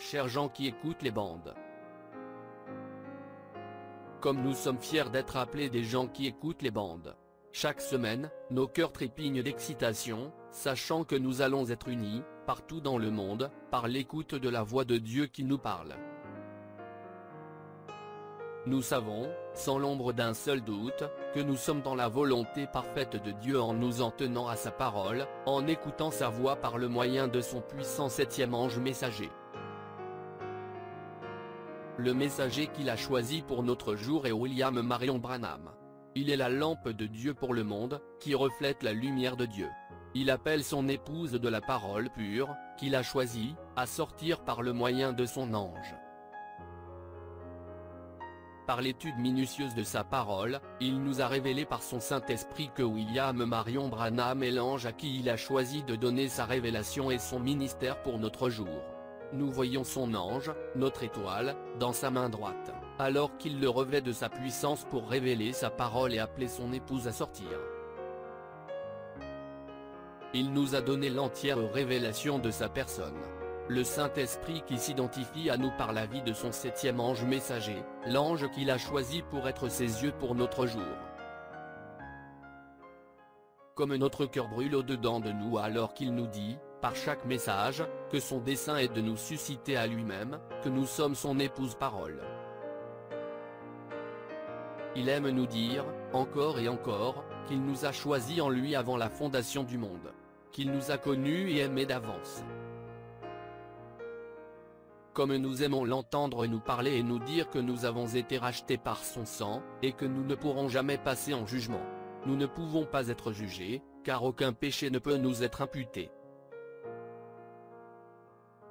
chers gens qui écoutent les bandes. Comme nous sommes fiers d'être appelés des gens qui écoutent les bandes. Chaque semaine, nos cœurs trépignent d'excitation, sachant que nous allons être unis, partout dans le monde, par l'écoute de la voix de Dieu qui nous parle. Nous savons, sans l'ombre d'un seul doute, que nous sommes dans la volonté parfaite de Dieu en nous en tenant à sa parole, en écoutant sa voix par le moyen de son puissant septième ange messager. Le messager qu'il a choisi pour notre jour est William Marion Branham. Il est la lampe de Dieu pour le monde, qui reflète la lumière de Dieu. Il appelle son épouse de la parole pure, qu'il a choisie, à sortir par le moyen de son ange. Par l'étude minutieuse de sa parole, il nous a révélé par son Saint-Esprit que William Marion Branham est l'ange à qui il a choisi de donner sa révélation et son ministère pour notre jour. Nous voyons son ange, notre étoile, dans sa main droite, alors qu'il le revêt de sa puissance pour révéler sa parole et appeler son épouse à sortir. Il nous a donné l'entière révélation de sa personne. Le Saint-Esprit qui s'identifie à nous par la vie de son septième ange messager, l'ange qu'il a choisi pour être ses yeux pour notre jour. Comme notre cœur brûle au-dedans de nous alors qu'il nous dit, par chaque message, que son dessein est de nous susciter à lui-même, que nous sommes son épouse parole. Il aime nous dire, encore et encore, qu'il nous a choisis en lui avant la fondation du monde. Qu'il nous a connus et aimés d'avance. Comme nous aimons l'entendre nous parler et nous dire que nous avons été rachetés par son sang, et que nous ne pourrons jamais passer en jugement. Nous ne pouvons pas être jugés, car aucun péché ne peut nous être imputé.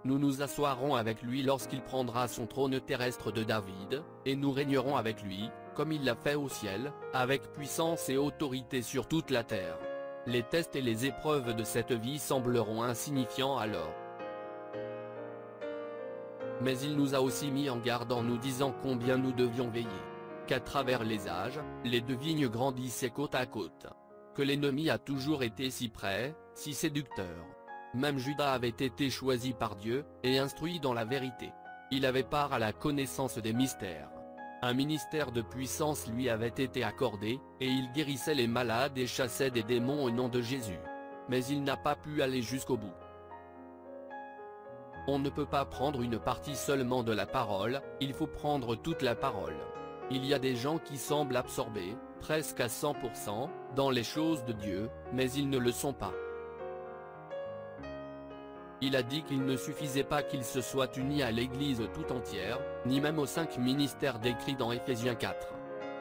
Nous nous assoirons avec lui lorsqu'il prendra son trône terrestre de David, et nous régnerons avec lui, comme il l'a fait au ciel, avec puissance et autorité sur toute la terre. Les tests et les épreuves de cette vie sembleront insignifiants alors. Mais il nous a aussi mis en garde en nous disant combien nous devions veiller. Qu'à travers les âges, les deux vignes grandissaient côte à côte. Que l'ennemi a toujours été si près, si séducteur. Même Judas avait été choisi par Dieu, et instruit dans la vérité. Il avait part à la connaissance des mystères. Un ministère de puissance lui avait été accordé, et il guérissait les malades et chassait des démons au nom de Jésus. Mais il n'a pas pu aller jusqu'au bout. On ne peut pas prendre une partie seulement de la parole, il faut prendre toute la parole. Il y a des gens qui semblent absorbés, presque à 100%, dans les choses de Dieu, mais ils ne le sont pas. Il a dit qu'il ne suffisait pas qu'ils se soient unis à l'Église tout entière, ni même aux 5 ministères décrits dans Éphésiens 4.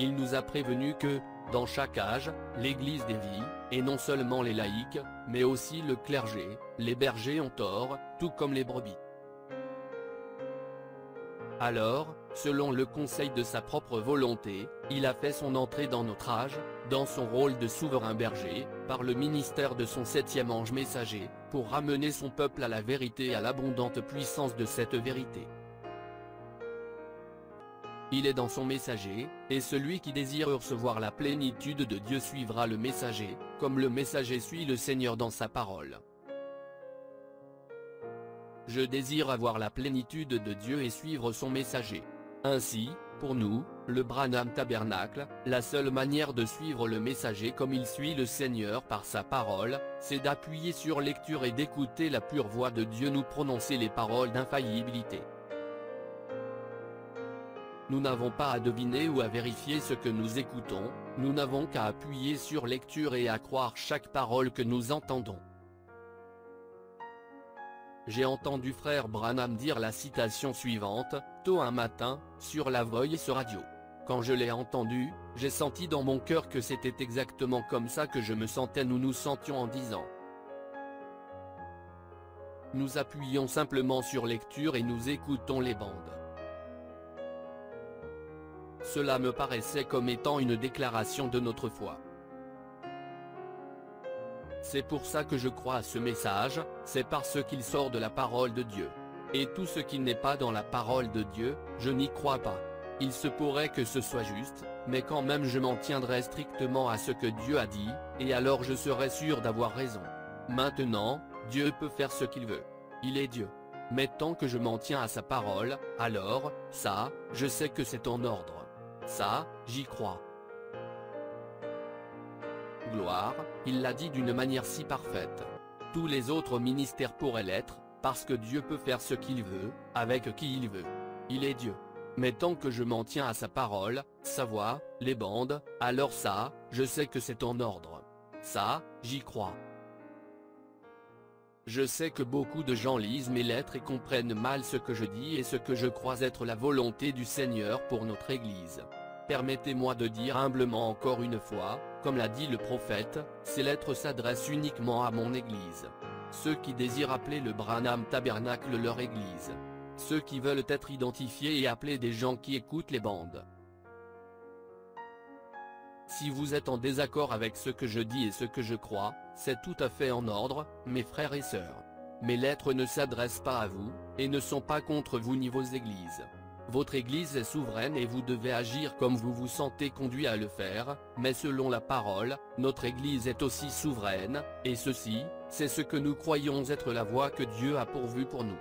Il nous a prévenu que, dans chaque âge, l'Église dévie, et non seulement les laïcs, mais aussi le clergé, les bergers ont tort, tout comme les brebis. Alors, selon le conseil de sa propre volonté, il a fait son entrée dans notre âge, dans son rôle de souverain berger, par le ministère de son septième ange messager, pour ramener son peuple à la vérité et à l'abondante puissance de cette vérité. Il est dans son messager, et celui qui désire recevoir la plénitude de Dieu suivra le messager, comme le messager suit le Seigneur dans sa parole. Je désire avoir la plénitude de Dieu et suivre son messager. Ainsi, pour nous, le Branham Tabernacle, la seule manière de suivre le messager comme il suit le Seigneur par sa parole, c'est d'appuyer sur lecture et d'écouter la pure voix de Dieu nous prononcer les paroles d'infaillibilité. Nous n'avons pas à deviner ou à vérifier ce que nous écoutons, nous n'avons qu'à appuyer sur lecture et à croire chaque parole que nous entendons. J'ai entendu frère Branham dire la citation suivante, tôt un matin, sur la Voice Radio. Quand je l'ai entendu, j'ai senti dans mon cœur que c'était exactement comme ça que je me sentais nous nous sentions en disant. Nous appuyons simplement sur lecture et nous écoutons les bandes. Cela me paraissait comme étant une déclaration de notre foi. C'est pour ça que je crois à ce message, c'est parce qu'il sort de la parole de Dieu. Et tout ce qui n'est pas dans la parole de Dieu, je n'y crois pas. Il se pourrait que ce soit juste, mais quand même je m'en tiendrai strictement à ce que Dieu a dit, et alors je serai sûr d'avoir raison. Maintenant, Dieu peut faire ce qu'il veut. Il est Dieu. Mais tant que je m'en tiens à sa parole, alors, ça, je sais que c'est en ordre. Ça, j'y crois. Gloire, il l'a dit d'une manière si parfaite. Tous les autres ministères pourraient l'être, parce que Dieu peut faire ce qu'il veut, avec qui il veut. Il est Dieu. Mais tant que je m'en tiens à sa parole, sa voix, les bandes, alors ça, je sais que c'est en ordre. Ça, j'y crois. Je sais que beaucoup de gens lisent mes lettres et comprennent mal ce que je dis et ce que je crois être la volonté du Seigneur pour notre Église. Permettez-moi de dire humblement encore une fois, comme l'a dit le prophète, ces lettres s'adressent uniquement à mon Église. Ceux qui désirent appeler le Branham Tabernacle leur Église. Ceux qui veulent être identifiés et appeler des gens qui écoutent les bandes. Si vous êtes en désaccord avec ce que je dis et ce que je crois, c'est tout à fait en ordre, mes frères et sœurs. Mes lettres ne s'adressent pas à vous, et ne sont pas contre vous ni vos églises. Votre église est souveraine et vous devez agir comme vous vous sentez conduit à le faire, mais selon la parole, notre église est aussi souveraine, et ceci, c'est ce que nous croyons être la voie que Dieu a pourvue pour nous.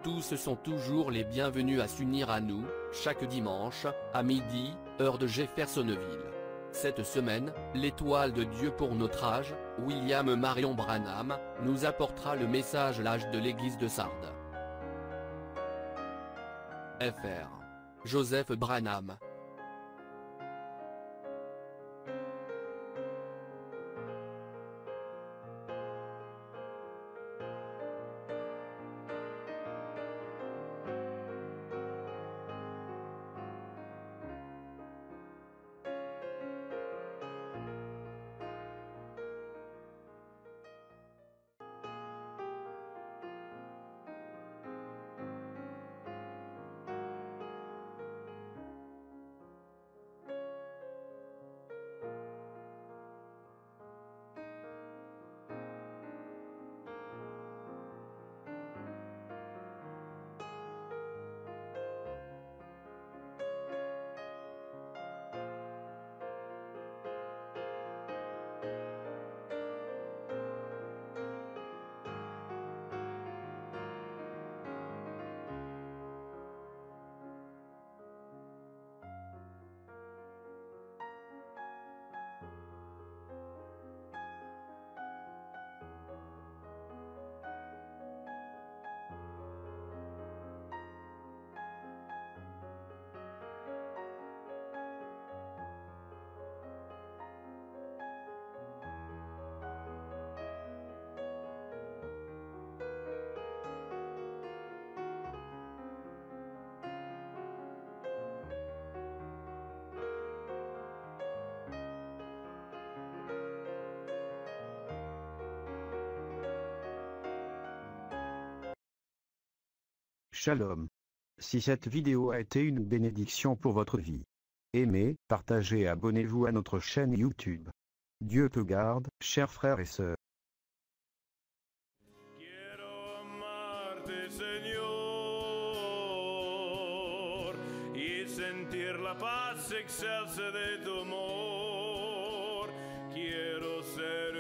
Tous sont toujours les bienvenus à s'unir à nous, chaque dimanche, à midi, heure de Jeffersonville. Cette semaine, l'étoile de Dieu pour notre âge, William Marion Branham, nous apportera le message l'âge de l'église de Sardes. Fr. Joseph Branham. Shalom. Si cette vidéo a été une bénédiction pour votre vie, aimez, partagez et abonnez-vous à notre chaîne YouTube. Dieu te garde, chers frères et sœurs. Quiero amarte, Señor, y sentir la paz excelsa de tu amor. Quiero ser